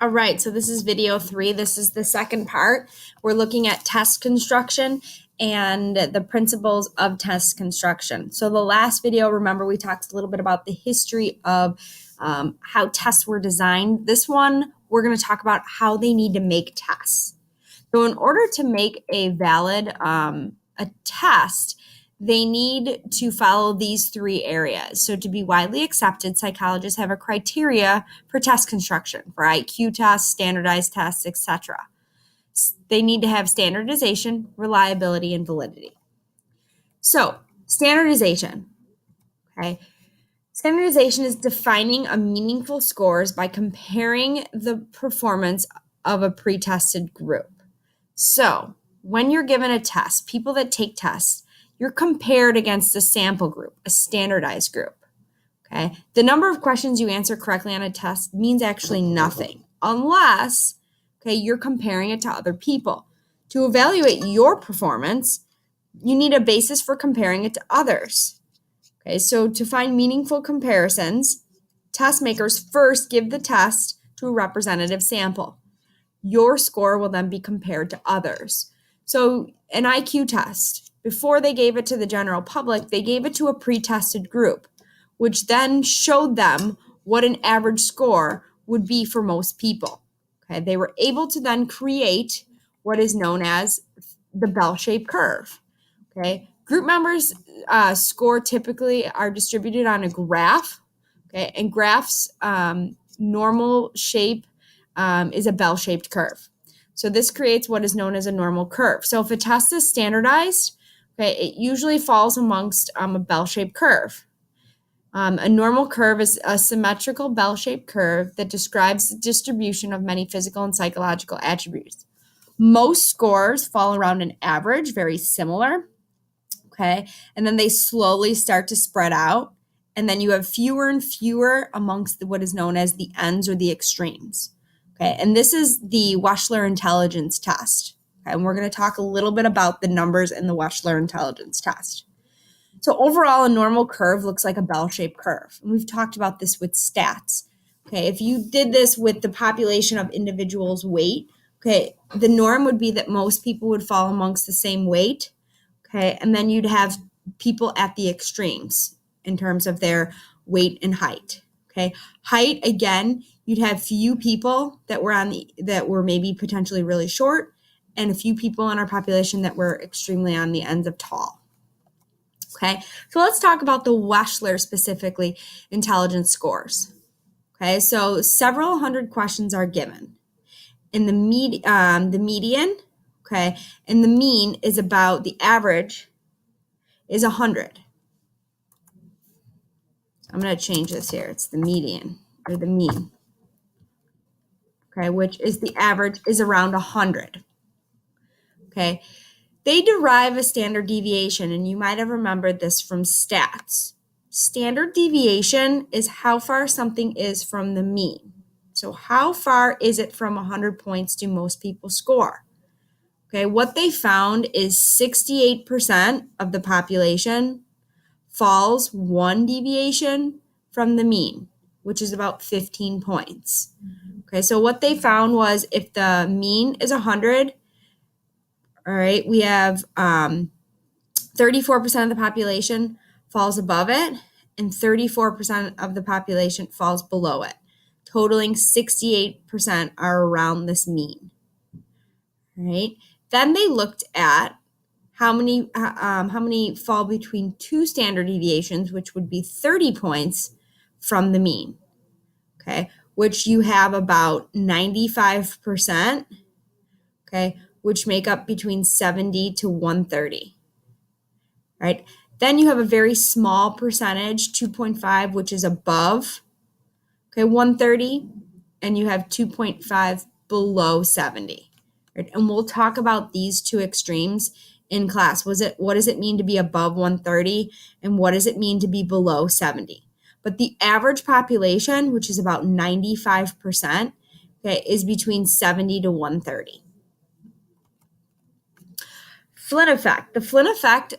All right, so this is video 3. This is the second part. We're looking at test construction and the principles of test construction. So the last video, remember, we talked a little bit about the history of how tests were designed. This one, we're going to talk about how they need to make tests. So in order to make a valid a test, they need to follow these 3 areas. So to be widely accepted, psychologists have a criteria for test construction, for IQ tests, standardized tests, etc. They need to have standardization, reliability, and validity. So standardization, okay? Standardization is defining a meaningful scores by comparing the performance of a pre-tested group. So when you're given a test, people that take tests, you're compared against a sample group, a standardized group, okay? The number of questions you answer correctly on a test means actually nothing unless, okay, you're comparing it to other people. To evaluate your performance, you need a basis for comparing it to others, okay? So to find meaningful comparisons, test makers first give the test to a representative sample. Your score will then be compared to others. So an IQ test, before they gave it to the general public, they gave it to a pre-tested group, which then showed them what an average score would be for most people. Okay, they were able to then create what is known as the bell-shaped curve. Okay, group members' score typically are distributed on a graph. Okay, and graphs normal shape is a bell-shaped curve. So this creates what is known as a normal curve. So if a test is standardized, okay, it usually falls amongst a bell-shaped curve. A normal curve is a symmetrical bell-shaped curve that describes the distribution of many physical and psychological attributes. Most scores fall around an average, very similar, okay, and then they slowly start to spread out, and then you have fewer and fewer amongst what is known as the ends or the extremes. Okay, and this is the Wechsler intelligence test. Okay, and we're going to talk a little bit about the numbers in the Wechsler intelligence test. So overall, a normal curve looks like a bell-shaped curve. And we've talked about this with stats. Okay, if you did this with the population of individuals' weight, okay, the norm would be that most people would fall amongst the same weight. Okay, and then you'd have people at the extremes in terms of their weight and height. Okay, height, again, you'd have few people that were maybe potentially really short, and a few people in our population that were extremely on the ends of tall. Okay, so let's talk about the Wechsler specifically intelligence scores. Okay, so several hundred questions are given. In the median, okay, and the mean is about, the average is 100. I'm going to change this here. It's the median or the mean, okay, which is the average is around 100. Okay, they derive a standard deviation, and you might have remembered this from stats. Standard deviation is how far something is from the mean. So how far is it from 100 points do most people score? Okay, what they found is 68% of the population falls 1 deviation from the mean, which is about 15 points. Okay, so what they found was if the mean is 100, all right, we have 34% of the population falls above it, and 34% of the population falls below it, totaling 68% are around this mean. All right, then they looked at how many fall between 2 standard deviations, which would be 30 points from the mean, okay, which you have about 95%, okay, which make up between 70 to 130, right? Then you have a very small percentage, 2.5, which is above, okay, 130, and you have 2.5 below 70, right? And we'll talk about these 2 extremes in class. What does it mean to be above 130, and what does it mean to be below 70? But the average population, which is about 95%, okay, is between 70 to 130. Flynn effect. The Flynn effect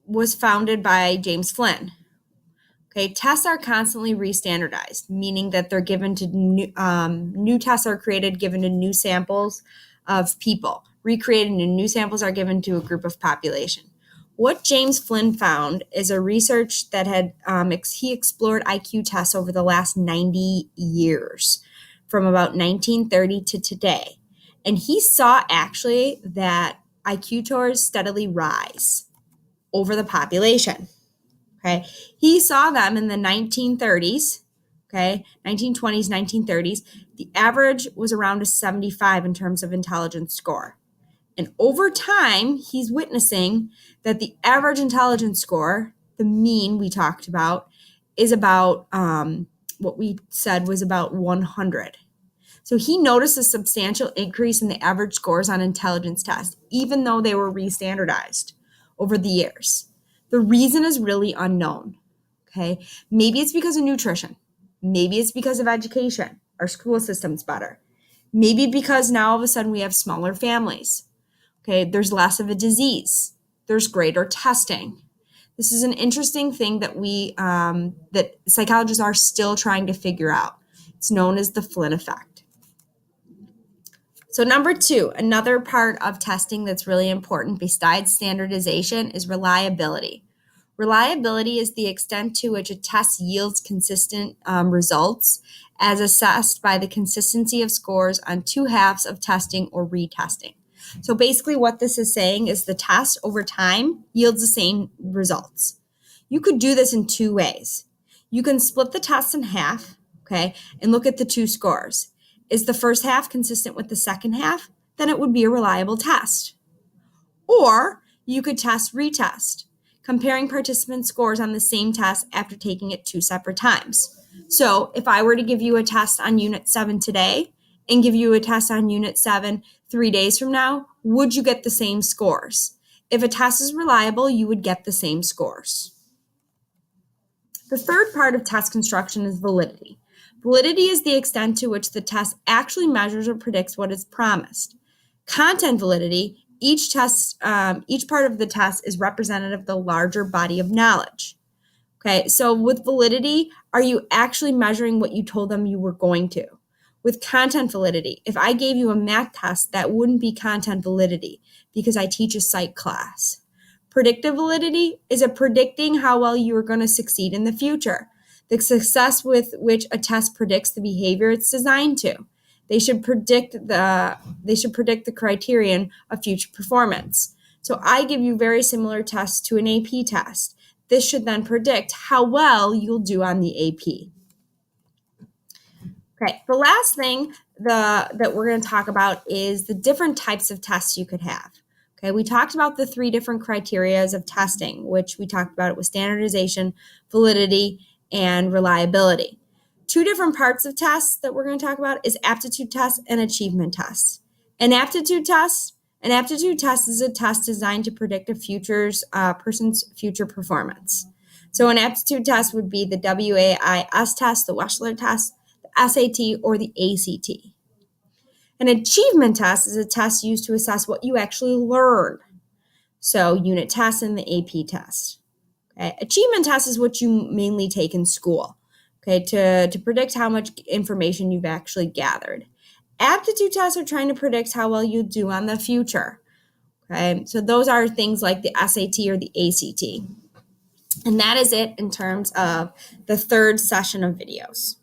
was founded by James Flynn. Okay, tests are constantly re-standardized, meaning that they're given to new tests are created, given to new samples of people, recreated, and new samples are given to a group of population. What James Flynn found is a research that had he explored IQ tests over the last 90 years, from about 1930 to today, and he saw actually that IQ scores steadily rise over the population. Okay, he saw them in the 1930s. Okay, 1920s, 1930s. The average was around a 75 in terms of intelligence score. And over time, he's witnessing that the average intelligence score, the mean we talked about, is about what we said was about 100. So he noticed a substantial increase in the average scores on intelligence tests, even though they were re-standardized over the years. The reason is really unknown. Okay, maybe it's because of nutrition. Maybe it's because of education. Our school system's better. Maybe because now all of a sudden we have smaller families. Okay, there's less of a disease. There's greater testing. This is an interesting thing that that psychologists are still trying to figure out. It's known as the Flynn effect. So number 2, another part of testing that's really important besides standardization is reliability. Reliability is the extent to which a test yields consistent results as assessed by the consistency of scores on 2 halves of testing or retesting. So basically what this is saying is the test over time yields the same results. You could do this in 2 ways. You can split the test in half, okay, and look at the 2 scores. Is the first half consistent with the second half? Then it would be a reliable test. Or you could retest, comparing participants' scores on the same test after taking it 2 separate times. So if I were to give you a test on Unit 7 today and give you a test on Unit 7 3 days from now, would you get the same scores? If a test is reliable, you would get the same scores. The third part of test construction is validity. Validity is the extent to which the test actually measures or predicts what is promised. Content validity, each part of the test is representative of the larger body of knowledge. Okay, so with validity, are you actually measuring what you told them you were going to? With content validity, if I gave you a math test, that wouldn't be content validity because I teach a psych class. Predictive validity is predicting how well you are going to succeed in the future. The success with which a test predicts the behavior it's designed to. They should predict the criterion of future performance. So I give you very similar tests to an AP test. This should then predict how well you'll do on the AP. Okay, the last thing that we're going to talk about is the different types of tests you could have. Okay, we talked about the 3 different criterias of testing, which we talked about. It was standardization, validity, and reliability. 2 different parts of tests that we're going to talk about is aptitude tests and achievement tests. An aptitude test is a test designed to predict a person's future performance. So an aptitude test would be the WAIS test, the Wechsler test, the SAT, or the ACT. An achievement test is a test used to assess what you actually learn. So unit tests and the AP test. Okay. Achievement test is what you mainly take in school, okay, to predict how much information you've actually gathered. Aptitude tests are trying to predict how well you do on the future. Okay, so those are things like the SAT or the ACT. And that is it in terms of the 3rd session of videos.